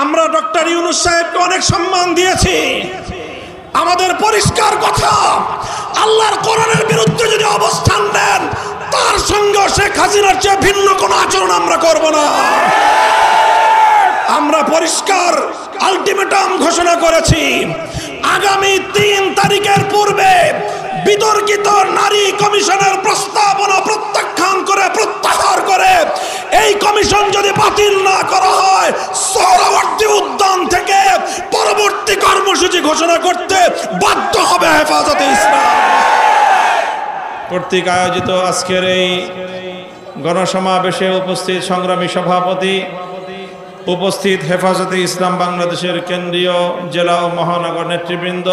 আমরা ডক্টর ইউনূস সাহেবকে অনেক সম্মান দিয়েছি। আমাদের পরিষ্কার কথা, আল্লাহর কোরআনের বিরুদ্ধে যদি অবস্থান নেন, তার সঙ্গে শেখ হাসিনার চেয়ে ভিন্ন কোনো আচরণ আমরা করব না। আমরা পরিষ্কার আলটিমেটাম ঘোষণা করেছি, আগামী 3 তারিখের পূর্বে বিতর্কিত নারী কমিশনের প্রস্তাবনা প্রত্যাখ্যান করে প্রত্যাহার করে এই কমিশন যদি বাতিল না করা হয়, সোহরাওয়ার্দী উদ্যান থেকে পরবর্তী কর্মসূচি ঘোষণা করতে বাধ্য হবে হেফাজতে ইসলাম কর্তৃক আয়োজিত আজকের এই গণসমাবেশে উপস্থিত সংগ্রামী সভাপতি, উপস্থিত হেফাজতে ইসলাম বাংলাদেশের কেন্দ্রীয় জেলা ও মহানগর নেতৃবৃন্দ,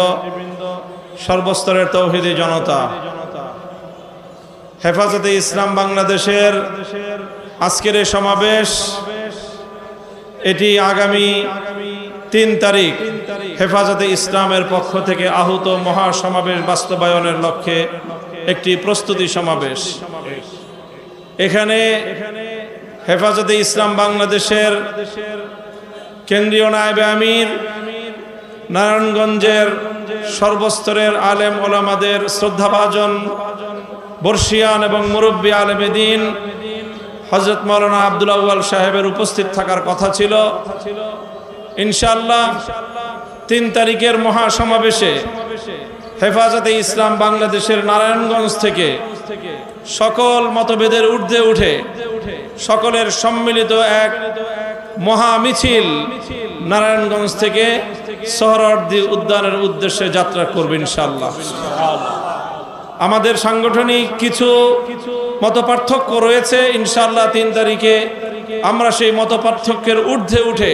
সর্বস্তরের তৌহিদি জনতা, হেফাজতে ইসলাম বাংলাদেশের আজকের এই সমাবেশ এটি আগামী 3 তারিখ হেফাজতে ইসলামের পক্ষ থেকে আহুত মহাসমাবেশ বাস্তবায়নের লক্ষ্যে একটি প্রস্তুতি সমাবেশ। এখানে হেফাজতে ইসলাম বাংলাদেশের কেন্দ্রীয় নায়েবে আমির, নারায়ণগঞ্জের সর্বস্তরের আলেম ওলামাদের শ্রদ্ধাভাজন বর্ষিয়ান এবং মুরব্বী আলেমে দ্বীন হযরত মাওলানা আব্দুল আউয়াল সাহেবের উপস্থিত থাকার কথা ছিল। ইনশাআল্লাহ 3 তারিখের মহাসমাবেশে হেফাজতে ইসলাম বাংলাদেশের নারায়ণগঞ্জ থেকে সকল মতভেদের ঊর্ধ্বে উঠে সকলের সম্মিলিত এক মহা মিছিল নারায়ণগঞ্জ থেকে সোহরাওয়ার্দী উদ্যানের উদ্দেশ্যে যাত্রা করবে ইনশাআল্লাহ। আমাদের সাংগঠনিক কিছু মতপার্থক্য রয়েছে, ইনশাআল্লাহ 3 তারিখে আমরা সেই মতপার্থক্যের ঊর্ধ্বে উঠে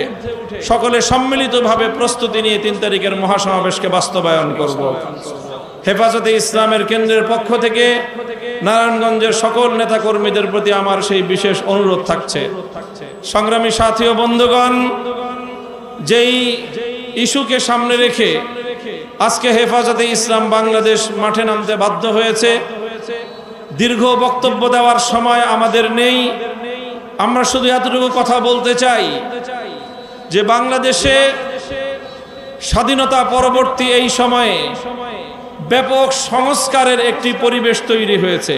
সকলে সম্মিলিতভাবে প্রস্তুতি নিয়ে 3 তারিখের মহাসমাবেশকে বাস্তবায়ন করব। হেফাজতে ইসলামের কেন্দ্রের পক্ষ থেকে নারায়ণগঞ্জের সকল নেতাকর্মীদের প্রতি আমার সেই বিশেষ অনুরোধ থাকছে, সংগ্রামী সাথী ও বন্ধুগণ, যেই ইস্যুকে সামনে রেখে আজকে হেফাজতে ইসলাম বাংলাদেশ মাঠে নামতে বাধ্য হয়েছে, দীর্ঘ বক্তব্য দেওয়ার সময় আমাদের নেই। আমরা শুধু এতটুকু কথা বলতে চাই যে বাংলাদেশে স্বাধীনতা পরবর্তী এই সময়ে ব্যাপক সংস্কারের একটি পরিবেশ তৈরি হয়েছে।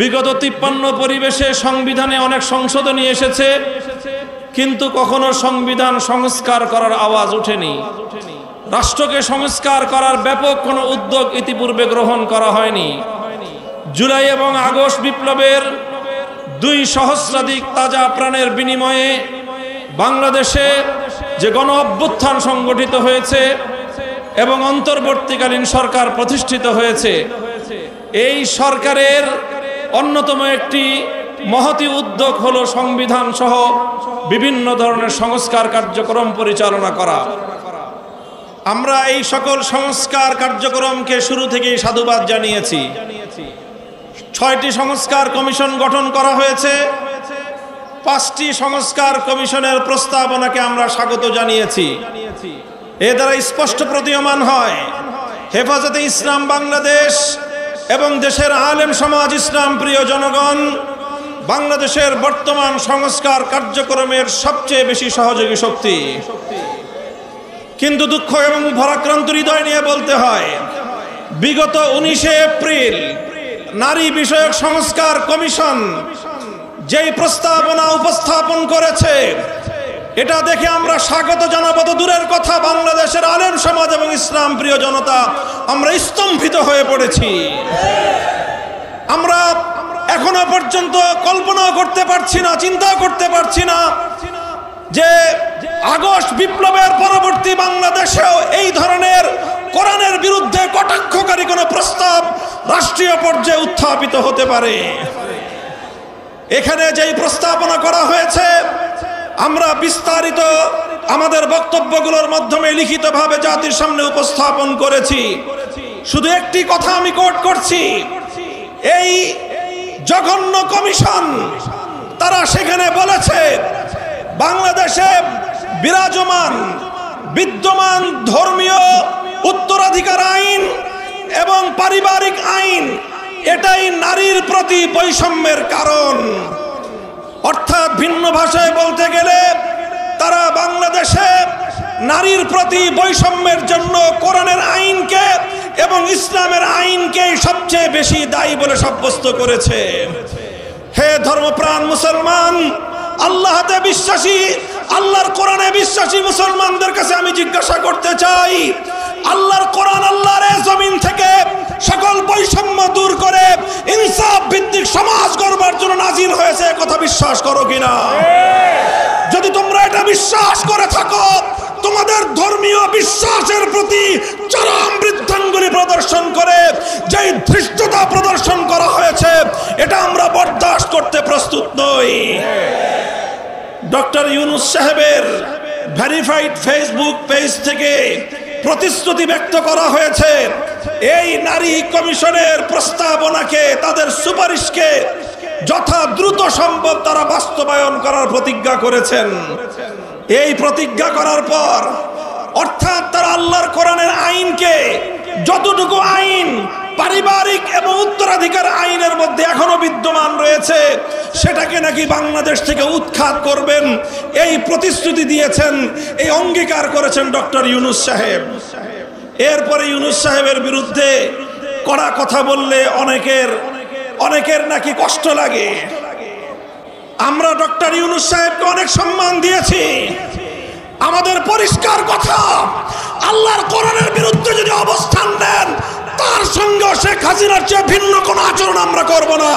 বিগত 53 পরিবেশে সংবিধানে অনেক সংশোধনী এসেছে, কিন্তু কখনো সংবিধান সংস্কার করার আওয়াজ ওঠেনি। রাষ্ট্রকে সংস্কার করার ব্যাপক কোনো উদ্যোগ ইতিপূর্বে গ্রহণ করা হয়নি। জুলাই এবং আগস্ট বিপ্লবের 2 সহস্রাধিক তাজা প্রাণের বিনিময়ে বাংলাদেশে যে গণ অভ্যুত্থান সংগঠিত হয়েছে এবং অন্তর্বর্তীকালীন সরকার প্রতিষ্ঠিত হয়েছে, এই সরকারের অন্যতম একটি মহতী উদ্যোগ হলো সংবিধান সহ বিভিন্ন ধরনের সংস্কার কার্যক্রম পরিচালনা করা। আমরা এই সকল সংস্কার কার্যক্রমকে শুরু থেকেই সাধুবাদ জানিয়েছি। 6টি সংস্কার কমিশন গঠন করা হয়েছে। 5টি সংস্কার কমিশনের প্রস্তাবনাকে আমরা স্বাগত জানিয়েছি। এ দ্বারা স্পষ্ট প্রতীয়মান হয় হেফাজতে ইসলাম বাংলাদেশ এবং দেশের আলেম সমাজ, ইসলাম প্রিয় জনগণ বাংলাদেশের বর্তমান সংস্কার কার্যক্রমের সবচেয়ে বেশি সহযোগী শক্তি। কিন্তু দুঃখ এবং ভারাক্রান্ত হৃদয় নিয়ে বলতে হয়, বিগত 19 এপ্রিল নারী বিষয়ক সংস্কার কমিশন যেই প্রস্তাবনা উপস্থাপন করেছে, এটা দেখে আমরা স্বাগত জানাবো তো দূরের কথা, বাংলাদেশের আলেম সমাজ এবং ইসলাম প্রিয় জনতা আমরা স্তম্ভিত হয়ে পড়েছি। আমরা এখনো পর্যন্ত কল্পনা করতে পারছি না, চিন্তা করতে পারছি না যে আগস্ট বিপ্লবের পরবর্তী বাংলাদেশেও এই ধরনের কোরআনের বিরুদ্ধে কটাক্ষকারী কোনো প্রস্তাব রাষ্ট্রীয় পর্যায়ে উত্থাপিত হতে পারে। এখানে যেই প্রস্তাবনা করা হয়েছে আমরা বিস্তারিত আমাদের বক্তব্যগুলোর মাধ্যমে লিখিতভাবে জাতির সামনে উপস্থাপন করেছি। শুধু একটি কথা আমি কোট করছি, এই জঘন্য কমিশন তারা সেখানে বলেছে বাংলাদেশে বিদ্যমান ধর্মীয় উত্তরাধিকার আইন এবং পারিবারিক আইন এটাই নারীর প্রতি বৈষম্যের কারণ। অর্থাৎ ভিন্ন ভাষায় বলতে গেলে তারা বাংলাদেশ নারীর প্রতি বৈষম্যের জন্য কোরআনের আইনকে এবং ইসলামের আইনকে সবচেয়ে বেশি দায়ী বলে সাব্যস্ত করেছে। হে ধর্মপ্রাণ মুসলমান, আল্লাহতে বিশ্বাসী, আল্লাহর কোরআনে বিশ্বাসী মুসলমানদের কাছে আমি জিজ্ঞাসা করতে চাই, আল্লাহর কোরআন আল্লাহর এই জমিন থেকে সকল বৈষম্য দূর করে ইনসাফ ভিত্তিক সমাজ গড়বার জন্য নাজিল হয়েছে, কথা বিশ্বাস করো কিনা? যদি তোমরা এটা বিশ্বাস করে থাকো, তোমাদের ধর্মীয় বিশ্বাসের প্রতি চরম বৃদ্ধাঙ্গুলি প্রদর্শন করে যেই ধৃষ্টতা প্রদর্শন করা হয়েছে, এটা আমরা বরদাস্ত করতে প্রস্তুত নই। ডক্টর ইউনূস সাহেবের ভেরিফাইড ফেসবুক পেজ থেকে প্রতিশ্রুতি ব্যক্ত করা হয়েছে, এই নারী কমিশনের প্রস্তাবনাকে, তাদের সুপারিশকে যথা দ্রুত সম্ভব তারা বাস্তবায়ন করার প্রতিজ্ঞা করেছেন। এই প্রতিজ্ঞা করার পর, অর্থাৎ তারা আল্লাহর কোরআনের আইনকে, যতটুকু আইন পারিবারিক এবং উত্তরাধিকার আইনের মধ্যে এখনো বিদ্যমান রয়েছে, সেটাকে নাকি বাংলাদেশ থেকে উৎখাত করবেন, এই প্রতিশ্রুতি দিয়েছেন, এই অঙ্গীকার করেছেন ডক্টর ইউনূস সাহেব। এরপরে ইউনূস সাহেবের বিরুদ্ধে কড়া কথা বললে অনেকের নাকি কষ্ট লাগে। আমরা ডক্টর ইউনূস সাহেবকে অনেক সম্মান দিয়েছি। আমাদের পরিষ্কার কথা, আল্লাহর কোরআনের বিরুদ্ধে যদি অবস্থান নেন, তার সঙ্গে শেখ হাসিনার চেয়ে ভিন্ন কোন আচরণ আমরা করব না।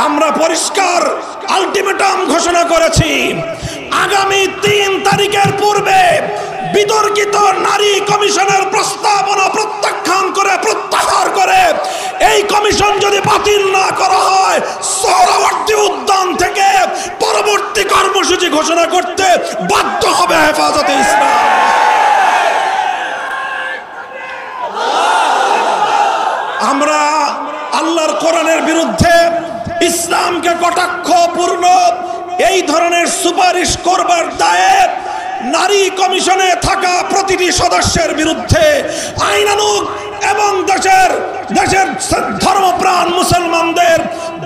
আমরা পরিষ্কার আলটিমেটাম ঘোষণা করেছি, আগামী 3 তারিখের পূর্বে বিতর্কিত নারী কমিশনের প্রস্তাবনা প্রত্যাহার করে এই কমিশন যদি বাতিল না করা হয়, সোহরাওয়ার্দী উদ্যান থেকে পরবর্তী কর্মসূচি ঘোষণা করতে বাধ্য হবে হেফাজতে ইসলাম। আমরা আল্লাহর কোরআনের বিরুদ্ধে, ইসলামকে কটাক্ষপূর্ণ এই ধরনের সুপারিশ করবার দায়ে নারী কমিশনে থাকা প্রতিটি সদস্যের বিরুদ্ধে আইনানুগ এবং দেশের ধর্মপ্রাণ মুসলমানদের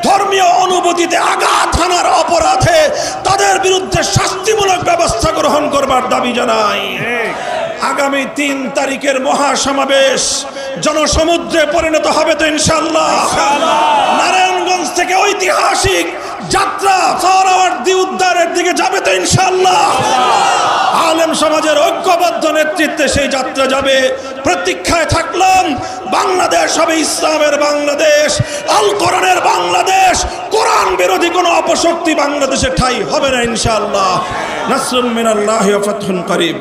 ধর্মীয় অনুভূতিতে আঘাত হানার অপরাধে তাদের বিরুদ্ধে শাস্তিমূলক ব্যবস্থা গ্রহণ করবার দাবি জানাই। আগামী 3 তারিখের মহাসমাবেশ জনসমুদ্রে পরিণত হবে তো ইনশাআল্লাহ। নারায়ণগঞ্জ থেকে ঐতিহাসিক যাত্রা সোহরাওয়ার্দী উদ্যানের দিকে যাবে তো ইনশাআল্লাহ। আলেম সমাজের ঐক্যবদ্ধ নেতৃত্বে সেই যাত্রা যাবে। প্রতীক্ষায় থাকলাম, বাংলাদেশ হবে ইসলামের বাংলাদেশ, আল কোরআনের বাংলাদেশ। কোরআন বিরোধী কোনো অপশক্তি বাংলাদেশে ঠাঁই হবে না ইনশাআল্লাহ। নাসরুম মিনাল্লাহি ওয়া ফাতহুন করিব।